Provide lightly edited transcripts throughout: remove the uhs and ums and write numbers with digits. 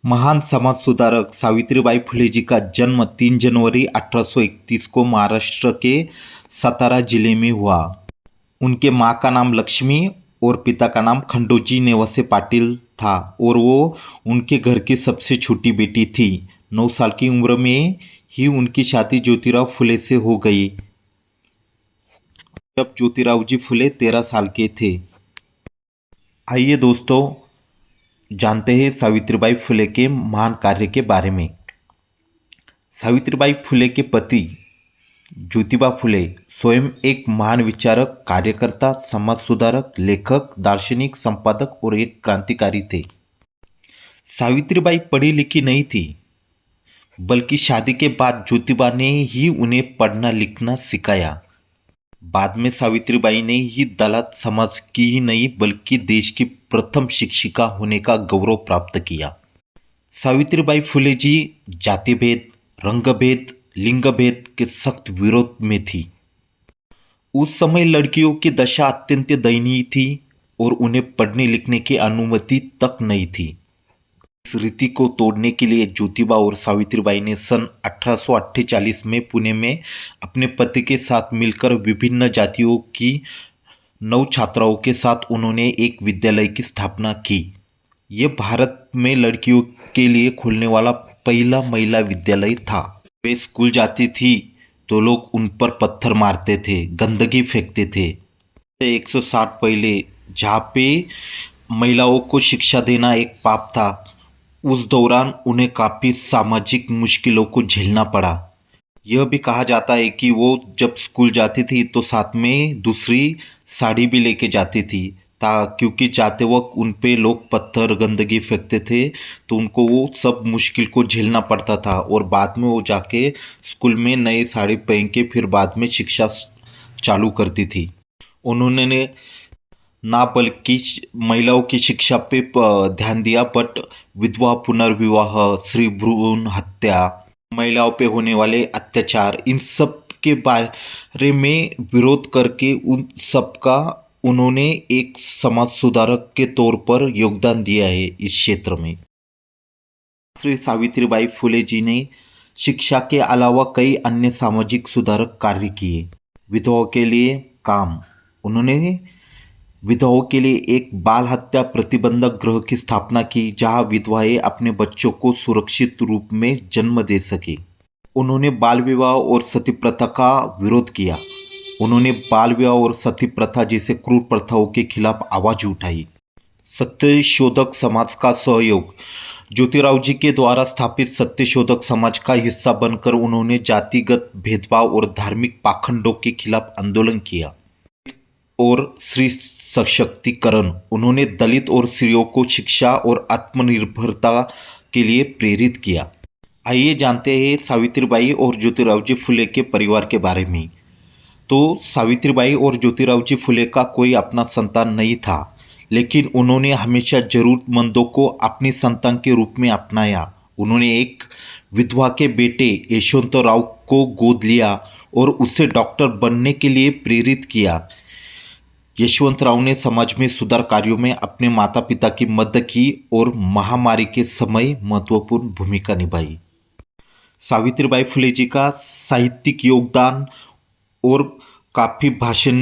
महान समाज सुधारक सावित्रीबाई फुले जी का जन्म 3 जनवरी 1831 को महाराष्ट्र के सतारा जिले में हुआ। उनके माँ का नाम लक्ष्मी और पिता का नाम खंडोजी नेवसे पाटिल था और वो उनके घर की सबसे छोटी बेटी थी। 9 साल की उम्र में ही उनकी शादी ज्योतिराव फुले से हो गई जब ज्योतिराव जी फुले 13 साल के थे। आइए दोस्तों, जानते हैं सावित्रीबाई फुले के महान कार्य के बारे में। सावित्रीबाई फुले के पति ज्योतिबा फुले स्वयं एक महान विचारक, कार्यकर्ता, समाज सुधारक, लेखक, दार्शनिक, संपादक और एक क्रांतिकारी थे। सावित्रीबाई पढ़ी लिखी नहीं थी, बल्कि शादी के बाद ज्योतिबा ने ही उन्हें पढ़ना लिखना सिखाया। बाद में सावित्रीबाई ने ही दलित समाज की ही नहीं बल्कि देश की प्रथम शिक्षिका होने का गौरव प्राप्त किया। सावित्रीबाई फुले जी जाति भेद, रंग भेद, लिंग भेद के सख्त विरोध में थी। उस समय लड़कियों की दशा अत्यंत दयनीय थी और उन्हें पढ़ने लिखने की अनुमति तक नहीं थी। इस रीति को तोड़ने के लिए ज्योतिबा और सावित्रीबाई ने सन 1848 में पुणे में अपने पति के साथ मिलकर विभिन्न जातियों की 9 छात्राओं के साथ उन्होंने एक विद्यालय की स्थापना की। ये भारत में लड़कियों के लिए खुलने वाला पहला महिला विद्यालय था। वे स्कूल जाती थी तो लोग उन पर पत्थर मारते थे, गंदगी फेंकते थे। 160 पहले जहाँ पे महिलाओं को शिक्षा देना एक पाप था, उस दौरान उन्हें काफ़ी सामाजिक मुश्किलों को झेलना पड़ा। यह भी कहा जाता है कि वो जब स्कूल जाती थी तो साथ में दूसरी साड़ी भी लेके जाती थी, क्योंकि जाते वक्त उन पे लोग पत्थर गंदगी फेंकते थे तो उनको वो सब मुश्किल को झेलना पड़ता था और बाद में वो जाके स्कूल में नई साड़ी पहन के फिर बाद में शिक्षा चालू करती थी। उन्होंने ना बल्कि महिलाओं की शिक्षा पे ध्यान दिया, बट विधवा पुनर्विवाह, स्त्री भ्रूण हत्या, महिलाओं पे होने वाले अत्याचार, इन सब के बारे में विरोध करके उन सब का उन्होंने एक समाज सुधारक के तौर पर योगदान दिया है इस क्षेत्र में। श्री सावित्रीबाई फुले जी ने शिक्षा के अलावा कई अन्य सामाजिक सुधारक कार्य किए। विधवाओं के लिए काम, उन्होंने विधवाओं के लिए एक बाल हत्या प्रतिबंधक गृह की स्थापना की जहां विधवाएं अपने बच्चों को सुरक्षित रूप में जन्म दे सके। उन्होंने बाल विवाह और सती प्रथा का विरोध किया। उन्होंने बाल विवाह और सती प्रथा जैसे क्रूर प्रथाओं के खिलाफ आवाज उठाई। सत्यशोधक समाज का सहयोग, ज्योतिराव जी के द्वारा स्थापित सत्यशोधक समाज का हिस्सा बनकर उन्होंने जातिगत भेदभाव और धार्मिक पाखंडों के खिलाफ आंदोलन किया। और स्त्री सशक्तिकरण, उन्होंने दलित और स्त्रियों को शिक्षा और आत्मनिर्भरता के लिए प्रेरित किया। आइए जानते हैं सावित्रीबाई और ज्योतिराव जी फुले के परिवार के बारे में। तो सावित्रीबाई और ज्योतिराव जी फुले का कोई अपना संतान नहीं था, लेकिन उन्होंने हमेशा जरूरतमंदों को अपनी संतान के रूप में अपनाया। उन्होंने एक विधवा के बेटे यशवंतराव को गोद लिया और उसे डॉक्टर बनने के लिए प्रेरित किया। यशवंतराव ने समाज में सुधार कार्यों में अपने माता पिता की मदद की और महामारी के समय महत्वपूर्ण भूमिका निभाई। सावित्रीबाई फुले जी का साहित्यिक योगदान और काफ़ी भाषण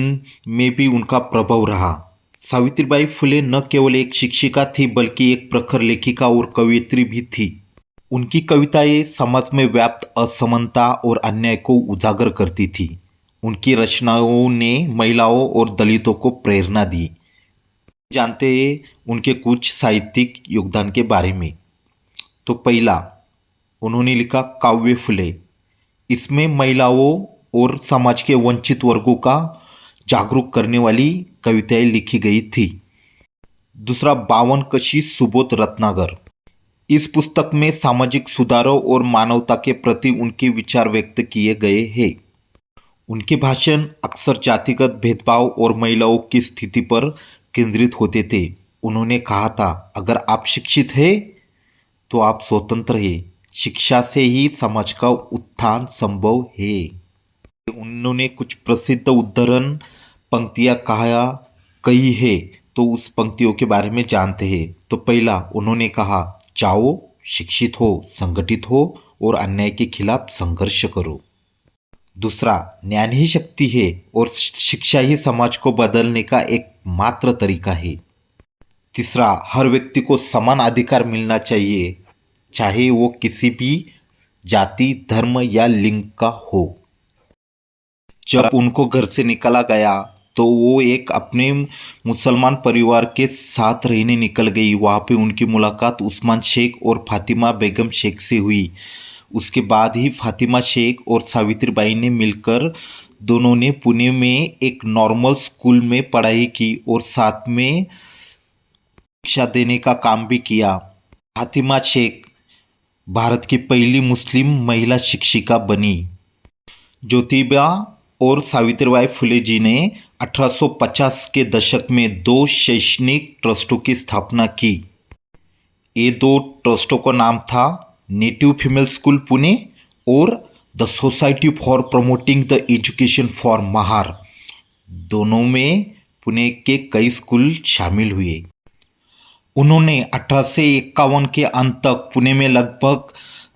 में भी उनका प्रभाव रहा। सावित्रीबाई फुले न केवल एक शिक्षिका थी बल्कि एक प्रखर लेखिका और कवयित्री भी थी। उनकी कविताएं समाज में व्याप्त असमानता और अन्याय को उजागर करती थी। उनकी रचनाओं ने महिलाओं और दलितों को प्रेरणा दी। जानते हैं उनके कुछ साहित्यिक योगदान के बारे में। तो पहला, उन्होंने लिखा काव्य फुले। इसमें महिलाओं और समाज के वंचित वर्गों का जागरूक करने वाली कविताएं लिखी गई थी। दूसरा, 52 कशी सुबोध रत्नागर। इस पुस्तक में सामाजिक सुधारों और मानवता के प्रति उनके विचार व्यक्त किए गए हैं। उनके भाषण अक्सर जातिगत भेदभाव और महिलाओं की स्थिति पर केंद्रित होते थे। उन्होंने कहा था, अगर आप शिक्षित हैं तो आप स्वतंत्र हैं। शिक्षा से ही समाज का उत्थान संभव है। उन्होंने कुछ प्रसिद्ध उद्धरण पंक्तियां कही है, तो उस पंक्तियों के बारे में जानते हैं। तो पहला, उन्होंने कहा, चाहो शिक्षित हो, संगठित हो और अन्याय के खिलाफ संघर्ष करो। दूसरा, ज्ञान ही शक्ति है और शिक्षा ही समाज को बदलने का एक मात्र तरीका है। तीसरा, हर व्यक्ति को समान अधिकार मिलना चाहिए, चाहे वो किसी भी जाति, धर्म या लिंग का हो। जब उनको घर से निकाला गया तो वो एक अपने मुसलमान परिवार के साथ रहने निकल गई। वहाँ पे उनकी मुलाकात उस्मान शेख और फातिमा बेगम शेख से हुई। उसके बाद ही फातिमा शेख और सावित्रीबाई ने मिलकर दोनों ने पुणे में एक नॉर्मल स्कूल में पढ़ाई की और साथ में शिक्षा देने का काम भी किया। फातिमा शेख भारत की पहली मुस्लिम महिला शिक्षिका बनी। ज्योतिबा और सावित्रीबाई फुले जी ने 1850 के दशक में दो शैक्षणिक ट्रस्टों की स्थापना की। ये दो ट्रस्टों का नाम था नेटिव फीमेल स्कूल पुणे और the society for promoting the education for Mahar. दोनों में पुणे के कई स्कूल शामिल हुए। उन्होंने 1851 के अंत तक पुणे में लगभग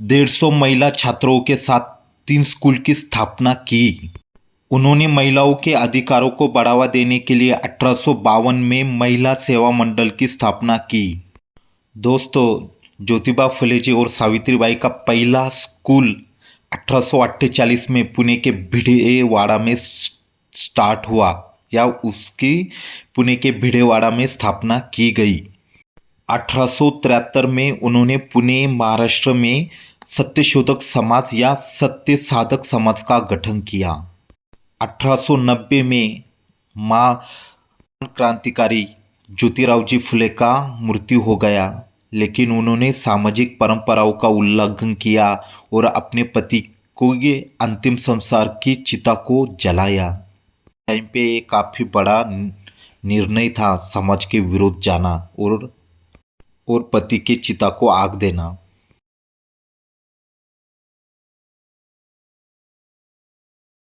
150 महिला छात्रों के साथ 3 स्कूल की स्थापना की। उन्होंने महिलाओं के अधिकारों को बढ़ावा देने के लिए 1852 में महिला सेवा मंडल की स्थापना की। दोस्तों, ज्योतिबा फुले जी और सावित्रीबाई का पहला स्कूल 1848 में पुणे के भिडेवाड़ा में स्टार्ट हुआ या उसकी पुणे के भिडेवाड़ा में स्थापना की गई। 1873 में उन्होंने पुणे महाराष्ट्र में सत्यशोधक समाज या सत्य साधक समाज का गठन किया। 1890 में महान क्रांतिकारी ज्योतिराव जी फुले का मृत्यु हो गया, लेकिन उन्होंने सामाजिक परंपराओं का उल्लंघन किया और अपने पति को ये अंतिम संस्कार की चिता को जलाया। टाइम पे ये काफ़ी बड़ा निर्णय था समाज के विरुद्ध जाना और पति की चिता को आग देना।